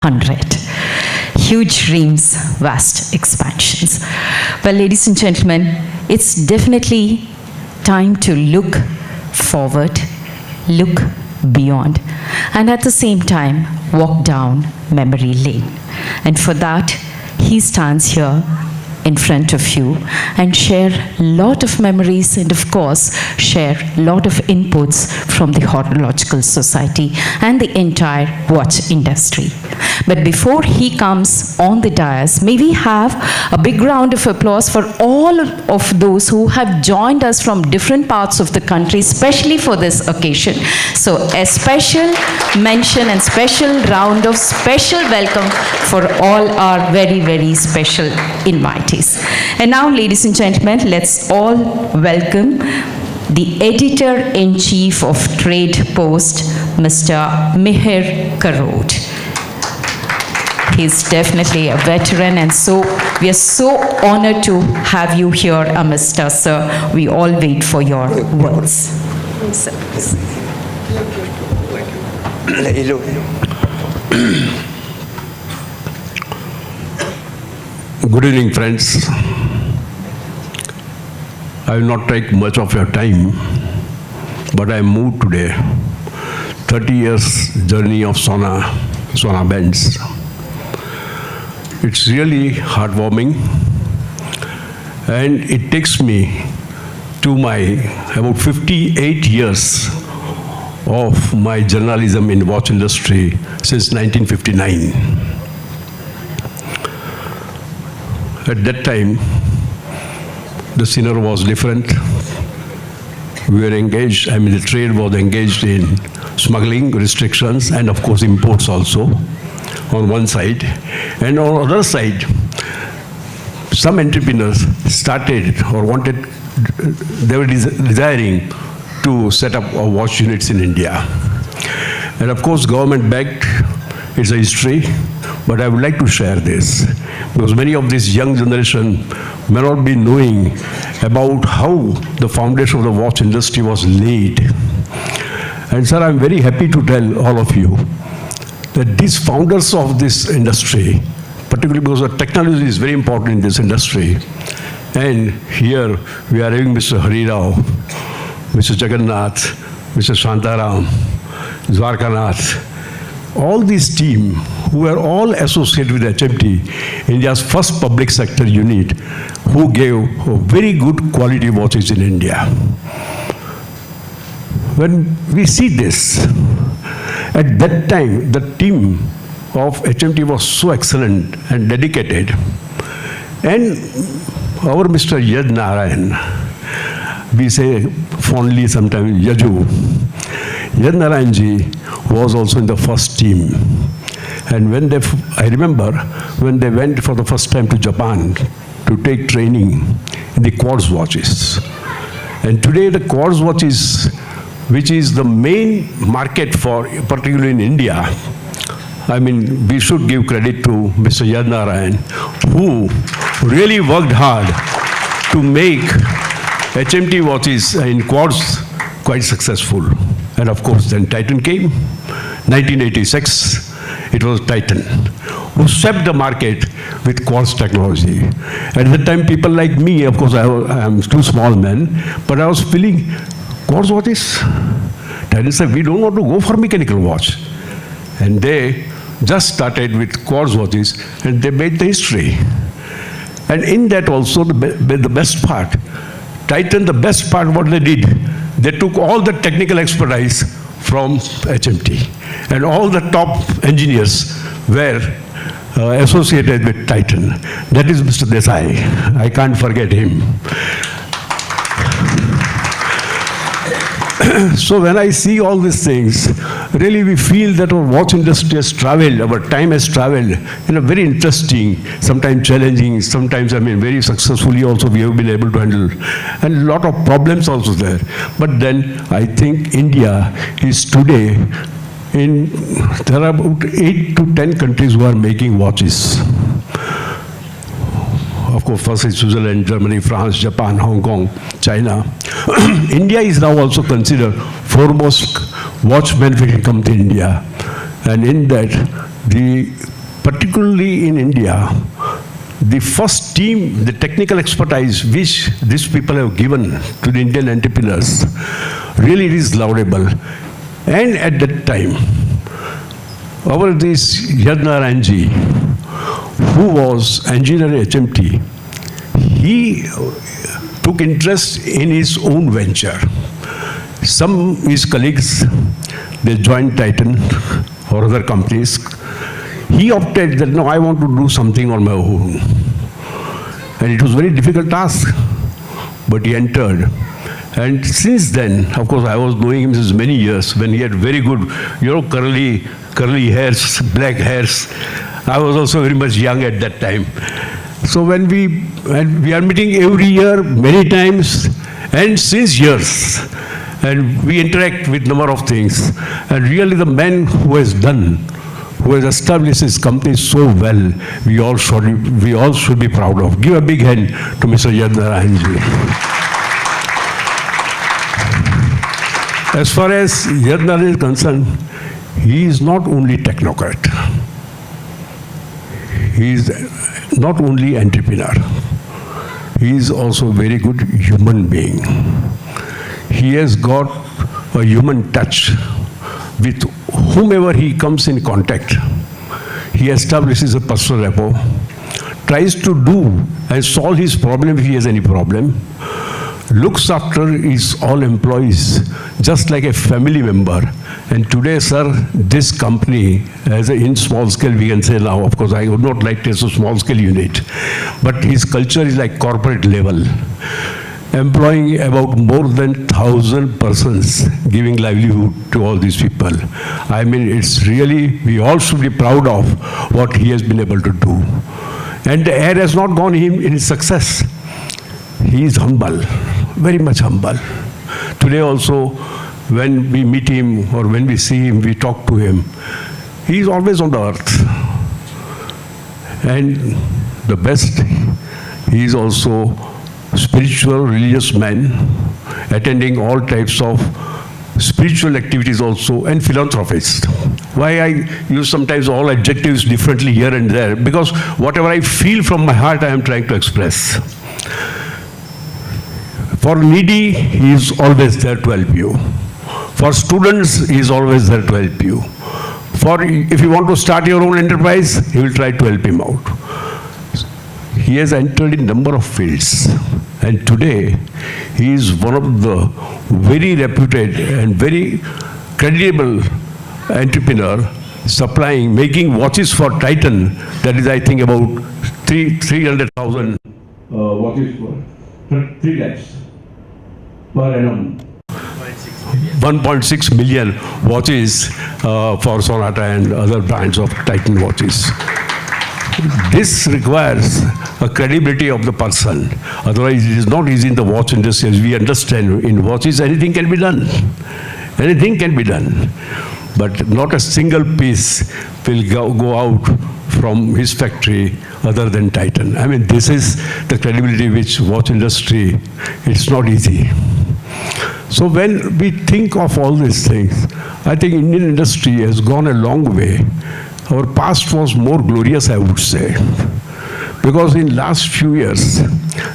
100. Huge dreams, vast expansions. Well, ladies and gentlemen, it's definitely time to look forward, look beyond, and at the same time, walk down memory lane. And for that, he stands here in front of you and share a lot of memories and of course share a lot of inputs from the Horological Society and the entire watch industry. But before he comes on the dais, may we have a big round of applause for all of those who have joined us from different parts of the country, especially for this occasion. So a special mention and special round of special welcome for all our very, very special invitees. And now, ladies and gentlemen, let's all welcome the Editor-in-Chief of Trade Post, Mr. Mihir Kharod. He's definitely a veteran, and so we are so honored to have you here amidst us, sir. We all wait for your words. Good evening, friends. I will not take much of your time, but I moved today. 30 years journey of Sona Benz. It's really heartwarming, and it takes me to my about 58 years of my journalism in watch industry since 1959. At that time, the scenario was different. We were engaged, the trade was engaged in smuggling restrictions and of course imports also on one side. And on the other side, some entrepreneurs started or wanted, they were desiring to set up watch units in India. And of course, government backed, it's a history, but I would like to share this because many of this young generation may not be knowing about how the foundation of the watch industry was laid. And sir, I'm very happy to tell all of you that these founders of this industry, particularly because the technology is very important in this industry, and here we are having Mr. Harirao, Mr. Jagannath, Mr. Shantaram, Dwarkanath, all this team who were all associated with HMT, India's first public sector unit, who gave very good quality watches in India. When we see this, at that time, the team of HMT was so excellent and dedicated. And our Mr. Yad Narayan, we say fondly sometimes Yaju, Yad Narayan ji was also in the first team. And when I remember when they went for the first time to Japan to take training in the quartz watches. And today the quartz watches, which is the main market for, particularly in India, we should give credit to Mr. Yad Narayan, who really worked hard to make HMT watches in quartz quite successful. And of course, then Titan came. 1986, it was Titan, who swept the market with quartz technology. At that time, people like me, of course, I am too small man, but I was feeling, quartz watches? Titan said, we don't want to go for mechanical watch. And they just started with quartz watches, and they made the history. And in that also, the best part, Titan, the best part, what they did, they took all the technical expertise from HMT. And all the top engineers were associated with Titan. That is Mr. Desai. I can't forget him. So when I see all these things, really we feel that our watch industry has traveled, our time has traveled in a very interesting, sometimes challenging, sometimes very successfully also we have been able to handle, and a lot of problems also there. But then I think India is today there are about 8 to 10 countries who are making watches. Of course, first is Switzerland, Germany, France, Japan, Hong Kong, China. India is now also considered foremost watch manufacturing company in India. And in that, the particularly in India, the first team, the technical expertise which these people have given to the Indian entrepreneurs, really is laudable. And at that time, this Yadnaranji, who was engineer at HMT, he took interest in his own venture. Some his colleagues, they joined Titan or other companies. He opted that, no, I want to do something on my own. And it was a very difficult task, but he entered. And since then, of course, I was knowing him since many years when he had very good, curly hairs, black hairs. I was also very much young at that time. So when we are meeting every year, many times, and since years, and we interact with number of things. And really the man who has established his company so well, we all should be proud of. Give a big hand to Mr. Yadnaranji. As far as Yadnaranji is concerned, he is not only technocrat. He is not only entrepreneur. He is also a very good human being. He has got a human touch with whomever he comes in contact. He establishes a personal rapport, tries to do and solve his problem if he has any problem, looks after his all employees just like a family member. And today, sir, this company, in small scale, we can say now, of course, I would not like to say a small scale unit, but his culture is like corporate level, employing about more than 1,000 persons, giving livelihood to all these people. I mean, it's really, we all should be proud of what he has been able to do. And the air has not gone him in his success. He is humble, very much humble. Today also, when we meet him or when we see him, we talk to him, he is always on the earth. And the best, he is also spiritual, religious man, attending all types of spiritual activities also, and philanthropist. Why I use sometimes all adjectives differently here and there, because whatever I feel from my heart, I am trying to express. For needy, he is always there to help you. For students, he is always there to help you. If you want to start your own enterprise, he will try to help him out. He has entered in a number of fields. And today, he is one of the very reputed and very credible entrepreneur, making watches for Titan. That is, I think, about 300,000 watches for 3 lakhs per annum. 1.6 million watches for Sonata and other brands of Titan watches. This requires a credibility of the person. Otherwise, it is not easy in the watch industry. As we understand, in watches, anything can be done. Anything can be done. But not a single piece will go out from his factory other than Titan. I mean, this is the credibility which watch industry, it's not easy. So when we think of all these things, I think Indian industry has gone a long way. Our past was more glorious, I would say. Because in last few years,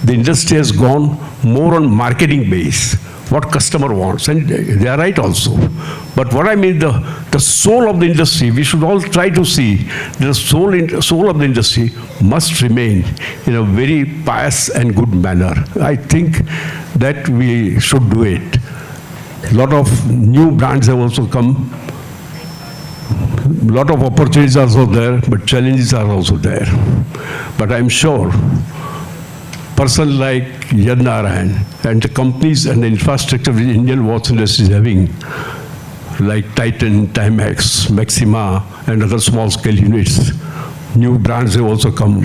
the industry has gone more on marketing base, what customer wants, and they are right also. But what I mean, the soul of the industry, we should all try to see the soul of the industry must remain in a very pious and good manner. I think that we should do it. A lot of new brands have also come. A lot of opportunities are also there, but challenges are also there. But I'm sure person like Yadnaran and the companies and the infrastructure which Indian watch industry is having, like Titan, Timex, Maxima, and other small-scale units, new brands have also come.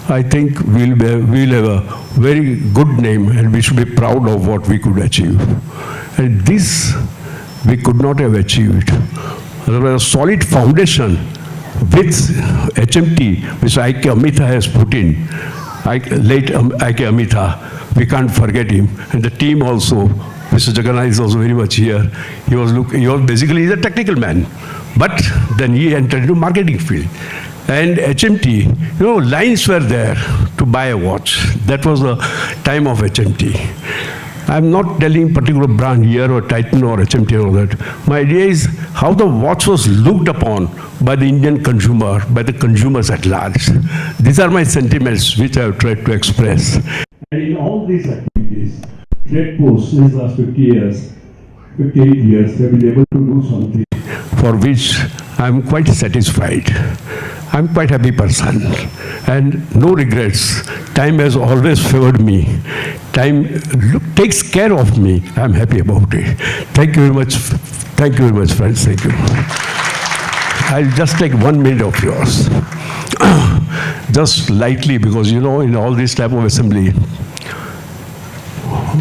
I think we'll have a very good name, and we should be proud of what we could achieve. And this we could not have achieved. There was a solid foundation with HMT, which I.K. Amitha has put in. Late I.K. Amitha, we can't forget him. And the team also, Mr. Jagannath is also very much here. He was basically he's a technical man. But then he entered into marketing field. And HMT, lines were there to buy a watch. That was the time of HMT. I'm not telling particular brand here or Titan or HMT or that. My idea is how the watch was looked upon by the Indian consumer, by the consumers at large. These are my sentiments which I have tried to express. And in all these activities, Trade Post in the last 58 years, have been able to do something for which I'm quite satisfied. I'm quite happy person and no regrets. Time has always favored me. Time takes care of me. I'm happy about it. Thank you very much. Thank you very much, friends. Thank you. I'll just take 1 minute of yours. Just lightly, because in all this type of assembly,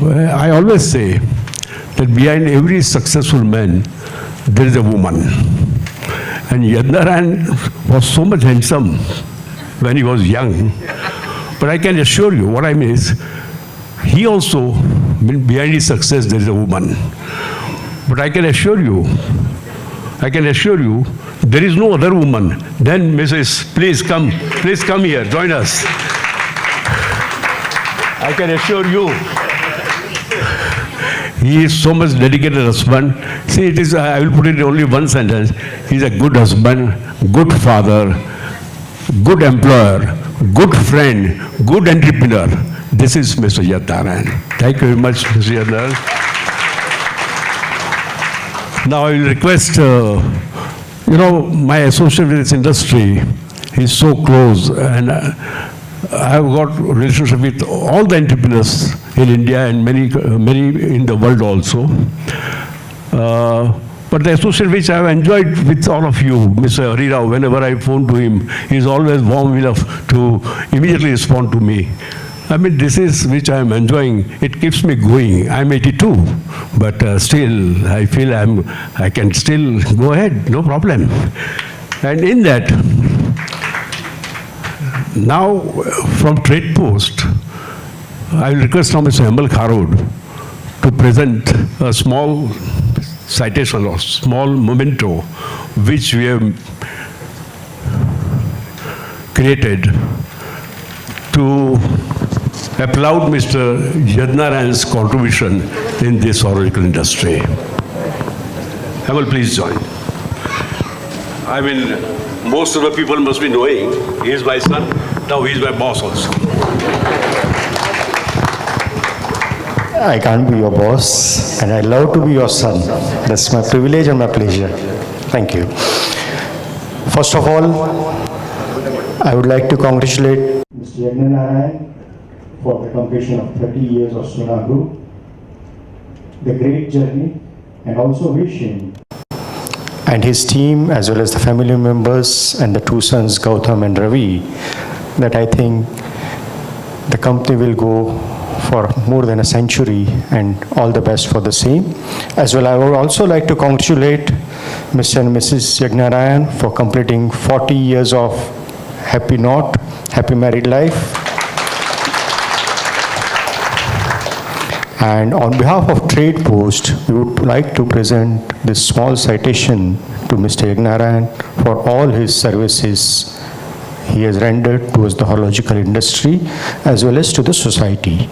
I always say that behind every successful man, there is a woman. And Yadnaran was so much handsome when he was young. But I can assure you, what I mean is, he also, behind his success, there is a woman. But I can assure you, there is no other woman. Then, Mrs., please come here, join us. I can assure you, he is so much dedicated husband. See, I will put it in only one sentence. He is a good husband, good father, good employer, good friend, good entrepreneur. This is Mr. Yadnaran. Thank you very much, Mr. Yadnaran. Now I will request, my associate with this industry is so close, and I have got relationship with all the entrepreneurs in India and many in the world also. But the associate which I have enjoyed with all of you, Mr. Harirao, whenever I phone to him, he is always warm enough to immediately respond to me. I mean, this is which I am enjoying. It keeps me going. I'm 82, but still, I feel I can still go ahead, no problem. And in that, now from Trade Post, I will request now Mr. Kharod to present a small citation or small memento which we have created to applaud Mr. Yadnaran's contribution in this horological industry. Hemal, please join. I mean, most of the people must be knowing he is my son, now he is my boss also. I can't be your boss, and I love to be your son. That's my privilege and my pleasure. Thank you. First of all, I would like to congratulate Mr. Yadnaran for the completion of 30 years of Sunagu, the great journey, and also wish him and his team, as well as the family members and the two sons, Gautam and Ravi, that I think the company will go for more than a century, and all the best for the same. As well, I would also like to congratulate Mr. and Mrs. Yadnaran for completing 40 years of happy married life. And on behalf of Trade Post, we would like to present this small citation to Mr. Yadnaran for all his services he has rendered towards the horological industry as well as to the society.